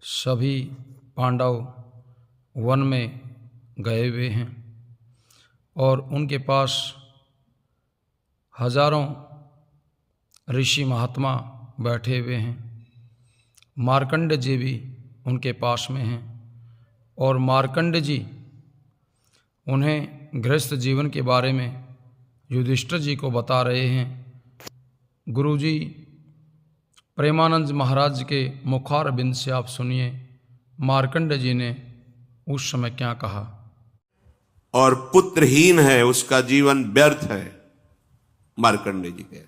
सभी पांडव वन में गए हुए हैं और उनके पास हजारों ऋषि महात्मा बैठे हुए हैं। मार्कंड जी भी उनके पास में हैं और मार्कंड जी उन्हें गृहस्थ जीवन के बारे में युधिष्ठिर जी को बता रहे हैं। गुरुजी प्रेमानंद महाराज के मुखार बिंद से आप सुनिए मार्कंड जी ने उस समय क्या कहा। और पुत्रहीन है उसका जीवन व्यर्थ है। मार्कंडेय जी कह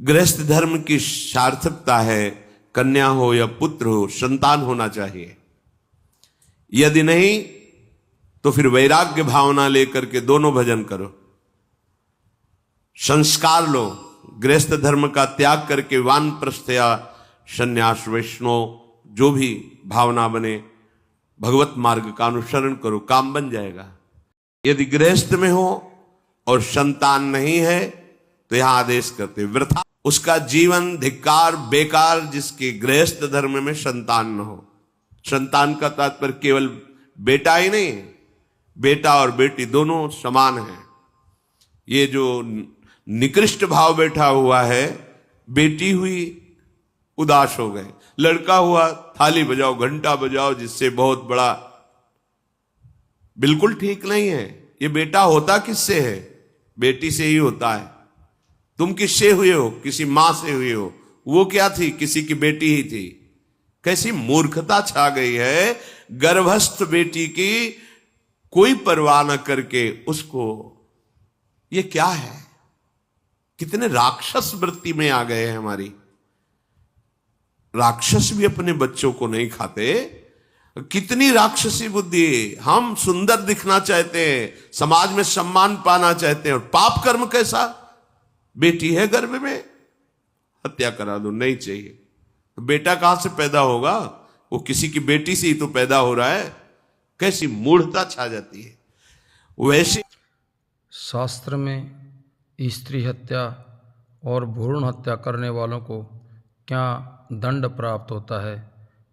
गृहस्थ धर्म की सार्थकता है कन्या हो या पुत्र हो, संतान होना चाहिए। यदि नहीं तो फिर वैराग्य भावना लेकर के दोनों भजन करो, संस्कार लो, गृहस्थ धर्म का त्याग करके वानप्रस्थ या संन्यास वैष्णव जो भी भावना बने भगवत मार्ग का अनुसरण करो, काम बन जाएगा। यदि गृहस्थ में हो और संतान नहीं है तो यहां आदेश करते वृथा उसका जीवन धिक्कार बेकार जिसके गृहस्थ धर्म में संतान न हो। संतान का तात्पर्य केवल बेटा ही नहीं है, बेटा और बेटी दोनों समान हैं। ये जो निकृष्ट भाव बैठा हुआ है, बेटी हुई उदास हो गए, लड़का हुआ थाली बजाओ घंटा बजाओ जिससे बहुत बड़ा, बिल्कुल ठीक नहीं है। ये बेटा होता किससे है? बेटी से ही होता है। तुम किससे हुए हो? किसी मां से हुए हो। वो क्या थी? किसी की बेटी ही थी। कैसी मूर्खता छा गई है, गर्भस्थ बेटी की कोई परवाह न करके उसको, ये क्या है? कितने राक्षस वृत्ति में आ गए हैं हमारी। राक्षस भी अपने बच्चों को नहीं खाते। कितनी राक्षसी बुद्धि। हम सुंदर दिखना चाहते हैं, समाज में सम्मान पाना चाहते हैं, और पाप कर्म कैसा? बेटी है गर्भ में, हत्या करा दो, नहीं चाहिए। तो बेटा कहां से पैदा होगा? वो किसी की बेटी से ही तो पैदा हो रहा है। कैसी मूढ़ता छा जाती है। वैसे शास्त्र में स्त्री हत्या और भ्रूण हत्या करने वालों को क्या दंड प्राप्त होता है,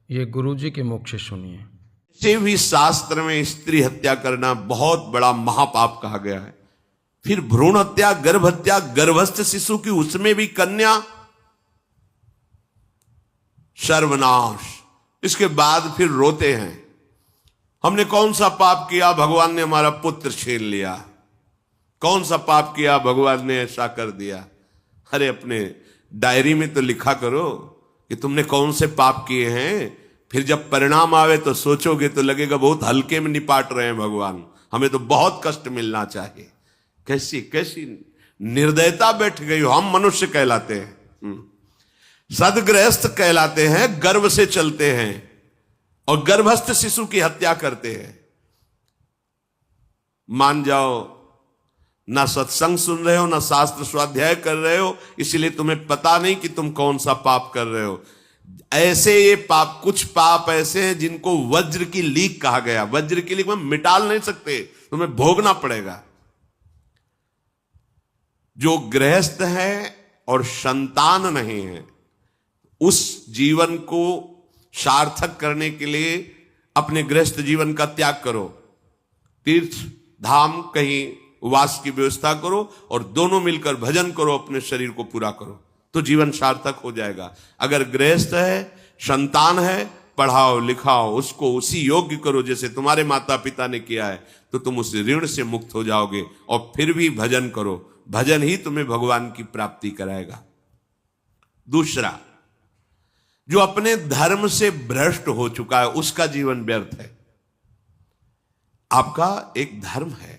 ये गुरुजी के मुख से सुनिए। से भी शास्त्र में स्त्री हत्या करना बहुत बड़ा महापाप कहा गया है। फिर भ्रूण हत्या, गर्भ हत्या, गर्भस्थ शिशु की, उसमें भी कन्या, सर्वनाश। इसके बाद फिर रोते हैं हमने कौन सा पाप किया, भगवान ने हमारा पुत्र छीन लिया। कौन सा पाप किया, भगवान ने ऐसा कर दिया। अरे अपने डायरी में तो लिखा करो कि तुमने कौन से पाप किए हैं। फिर जब परिणाम आवे तो सोचोगे तो लगेगा बहुत हल्के में निपाट रहे हैं भगवान, हमें तो बहुत कष्ट मिलना चाहिए। कैसी कैसी निर्दयता बैठ गई हो। हम मनुष्य कहलाते हैं, सदगृहस्थ कहलाते हैं, गर्भ से चलते हैं और गर्भस्थ शिशु की हत्या करते हैं। मान जाओ, ना सत्संग सुन रहे हो, ना शास्त्र स्वाध्याय कर रहे हो, इसलिए तुम्हें पता नहीं कि तुम कौन सा पाप कर रहे हो। ऐसे ये पाप, कुछ पाप ऐसे हैं जिनको वज्र की लीक कहा गया। वज्र की लीक में मिटाल नहीं सकते, तुम्हें भोगना पड़ेगा। जो गृहस्थ है और संतान नहीं है, उस जीवन को सार्थक करने के लिए अपने गृहस्थ जीवन का त्याग करो, तीर्थ धाम कहीं वास की व्यवस्था करो और दोनों मिलकर भजन करो, अपने शरीर को पूरा करो, तो जीवन सार्थक हो जाएगा। अगर गृहस्थ है, संतान है, पढ़ाओ लिखाओ, उसको उसी योग्य करो जैसे तुम्हारे माता पिता ने किया है, तो तुम उस ऋण से मुक्त हो जाओगे। और फिर भी भजन करो, भजन ही तुम्हें भगवान की प्राप्ति कराएगा। दूसरा, जो अपने धर्म से भ्रष्ट हो चुका है उसका जीवन व्यर्थ है। आपका एक धर्म है,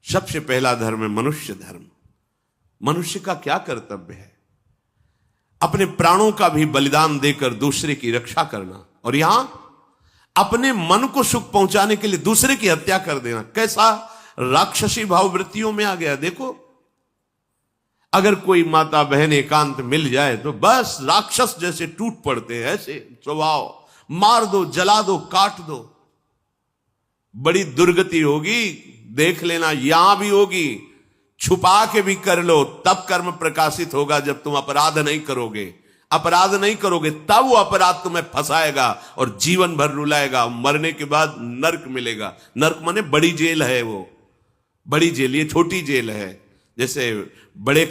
सबसे पहला धर्म है मनुष्य धर्म। मनुष्य का क्या कर्तव्य है? अपने प्राणों का भी बलिदान देकर दूसरे की रक्षा करना, और यहां अपने मन को सुख पहुंचाने के लिए दूसरे की हत्या कर देना। कैसा राक्षसी भाव वृत्तियों में आ गया। देखो, अगर कोई माता बहन एकांत मिल जाए तो बस राक्षस जैसे टूट पड़ते हैं। ऐसे स्वभाव, मार दो, जला दो, काट दो। बड़ी दुर्गति होगी, देख लेना, यहां भी होगी। छुपा के भी कर लो, तब कर्म प्रकाशित होगा जब तुम अपराध नहीं करोगे। अपराध नहीं करोगे तब वो अपराध तुम्हें फंसाएगा और जीवन भर रुलाएगा। मरने के बाद नर्क मिलेगा। नर्क माने बड़ी जेल है, वो बड़ी जेल, ये छोटी जेल है। जैसे बड़े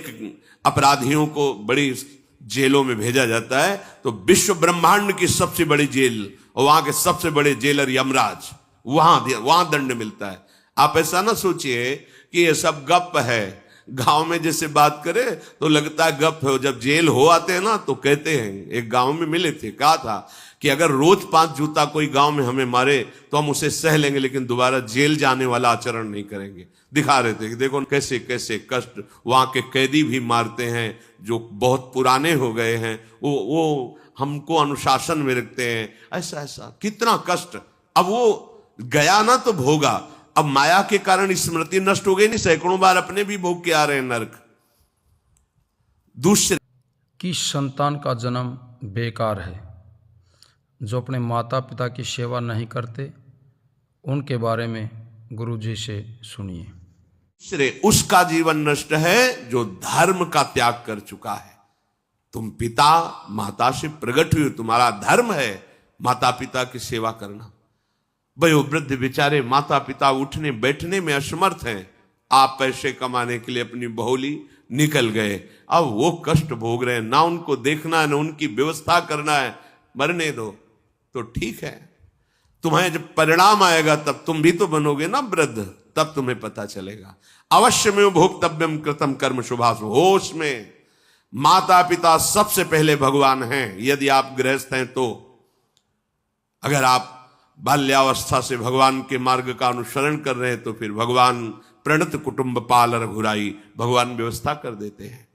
अपराधियों को बड़ी जेलों में भेजा जाता है, तो विश्व ब्रह्मांड की सबसे बड़ी जेल और वहां के सबसे बड़े जेलर यमराज, वहां दंड मिलता है। आप ऐसा ना सोचिए कि ये सब गप है। गांव में जैसे बात करे तो लगता है गप है, जब जेल हो आते हैं ना तो कहते हैं, एक गांव में मिले थे, कहा था कि अगर रोज 5 जूता कोई गांव में हमें मारे तो हम उसे सह लेंगे, लेकिन दोबारा जेल जाने वाला आचरण नहीं करेंगे। दिखा रहे थे कि देखो कैसे कैसे कष्ट वहां के कैदी भी मारते हैं जो बहुत पुराने हो गए हैं, वो हमको अनुशासन में रखते हैं। ऐसा ऐसा कितना कष्ट। अब वो गया ना तो भोगा, अब माया के कारण स्मृति नष्ट हो गई नहीं, सैकड़ों बार अपने भी भोग के आ रहे हैं नरक। दूसरे कि संतान का जन्म बेकार है। जो अपने माता पिता की सेवा नहीं करते उनके बारे में गुरुजी से सुनिए। दूसरे उसका जीवन नष्ट है जो धर्म का त्याग कर चुका है। तुम पिता माता से प्रकट हुए, तुम्हारा धर्म है माता पिता की सेवा करना। वयोवृद्ध बेचारे माता पिता उठने बैठने में असमर्थ हैं, आप पैसे कमाने के लिए अपनी बहुली निकल गए, अब वो कष्ट भोग रहे हैं, ना उनको देखना है ना उनकी व्यवस्था करना है। मरने दो तो ठीक है, तुम्हें जब परिणाम आएगा तब तुम भी तो बनोगे ना वृद्ध, तब तुम्हें पता चलेगा। अवश्य में भोक्तव्यम कृतम कर्म शुभाशु। होश में माता पिता सबसे पहले भगवान हैं यदि आप गृहस्थ हैं तो। अगर आप बाल्यावस्था से भगवान के मार्ग का अनुसरण कर रहे हैं तो फिर भगवान प्रणत कुटुंब पाल रघुराई, भगवान व्यवस्था कर देते हैं।